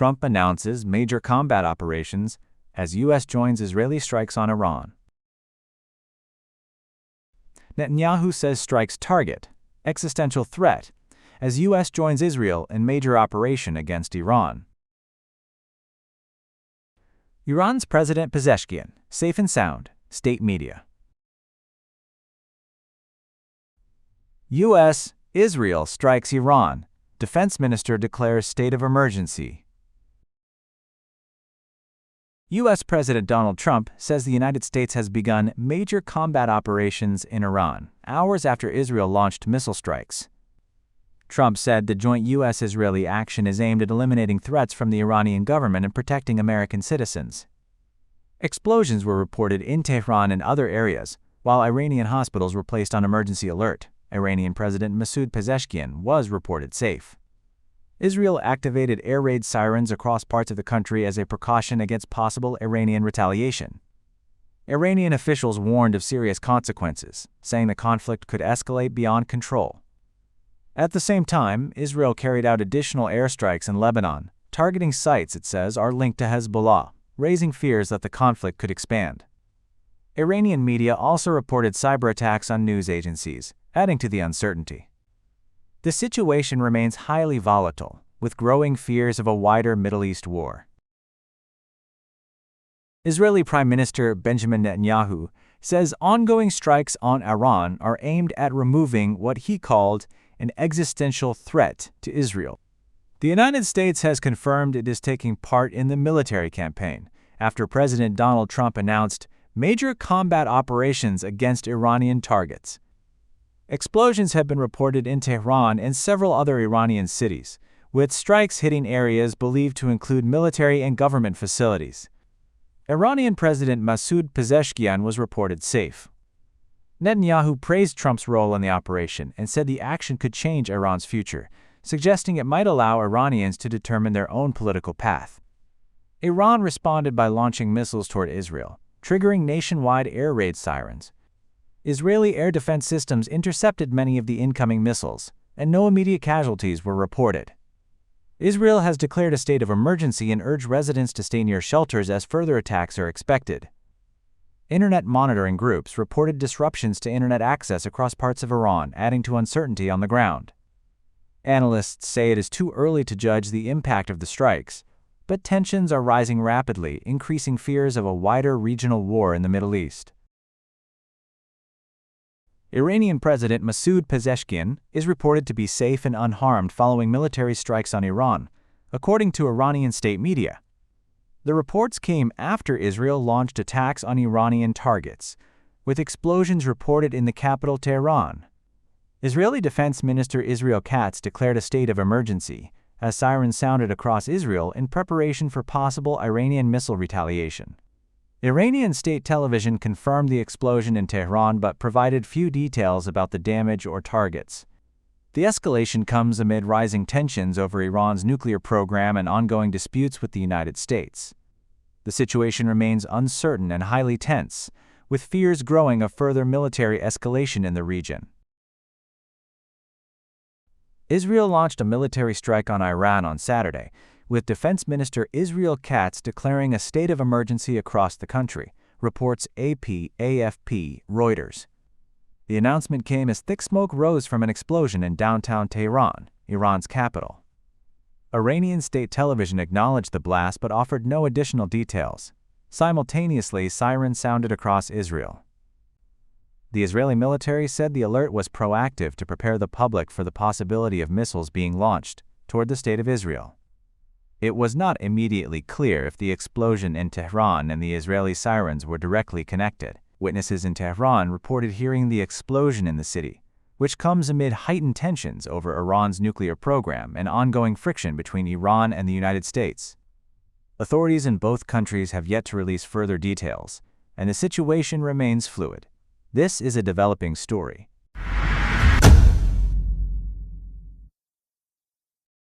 Trump announces major combat operations as U.S. joins Israeli strikes on Iran. Netanyahu says strikes target existential threat as U.S. joins Israel in major operation against Iran. Iran's President Pezeshkian, safe and sound, state media. U.S. Israel strikes Iran. Defense minister declares state of emergency. U.S. President Donald Trump says the United States has begun major combat operations in Iran, hours after Israel launched missile strikes. Trump said the joint U.S.-Israeli action is aimed at eliminating threats from the Iranian government and protecting American citizens. Explosions were reported in Tehran and other areas, while Iranian hospitals were placed on emergency alert. Iranian President Masoud Pezeshkian was reported safe. Israel activated air raid sirens across parts of the country as a precaution against possible Iranian retaliation. Iranian officials warned of serious consequences, saying the conflict could escalate beyond control. At the same time, Israel carried out additional airstrikes in Lebanon, targeting sites it says are linked to Hezbollah, raising fears that the conflict could expand. Iranian media also reported cyber attacks on news agencies, adding to the uncertainty. The situation remains highly volatile, with growing fears of a wider Middle East war. Israeli Prime Minister Benjamin Netanyahu says ongoing strikes on Iran are aimed at removing what he called an existential threat to Israel. The United States has confirmed it is taking part in the military campaign after President Donald Trump announced major combat operations against Iranian targets. Explosions have been reported in Tehran and several other Iranian cities, with strikes hitting areas believed to include military and government facilities. Iranian President Masoud Pezeshkian was reported safe. Netanyahu praised Trump's role in the operation and said the action could change Iran's future, suggesting it might allow Iranians to determine their own political path. Iran responded by launching missiles toward Israel, triggering nationwide air raid sirens. Israeli air defense systems intercepted many of the incoming missiles, and no immediate casualties were reported. Israel has declared a state of emergency and urged residents to stay near shelters as further attacks are expected. Internet monitoring groups reported disruptions to internet access across parts of Iran, adding to uncertainty on the ground. Analysts say it is too early to judge the impact of the strikes, but tensions are rising rapidly, increasing fears of a wider regional war in the Middle East. Iranian President Masoud Pezeshkian is reported to be safe and unharmed following military strikes on Iran, according to Iranian state media. The reports came after Israel launched attacks on Iranian targets, with explosions reported in the capital Tehran. Israeli Defense Minister Israel Katz declared a state of emergency as sirens sounded across Israel in preparation for possible Iranian missile retaliation. Iranian state television confirmed the explosion in Tehran but provided few details about the damage or targets. The escalation comes amid rising tensions over Iran's nuclear program and ongoing disputes with the United States. The situation remains uncertain and highly tense, with fears growing of further military escalation in the region. Israel launched a military strike on Iran on Saturday, with Defense Minister Israel Katz declaring a state of emergency across the country, reports AP, AFP, Reuters. The announcement came as thick smoke rose from an explosion in downtown Tehran, Iran's capital. Iranian state television acknowledged the blast but offered no additional details. Simultaneously, sirens sounded across Israel. The Israeli military said the alert was proactive to prepare the public for the possibility of missiles being launched toward the state of Israel. It was not immediately clear if the explosion in Tehran and the Israeli sirens were directly connected. Witnesses in Tehran reported hearing the explosion in the city, which comes amid heightened tensions over Iran's nuclear program and ongoing friction between Iran and the United States. Authorities in both countries have yet to release further details, and the situation remains fluid. This is a developing story,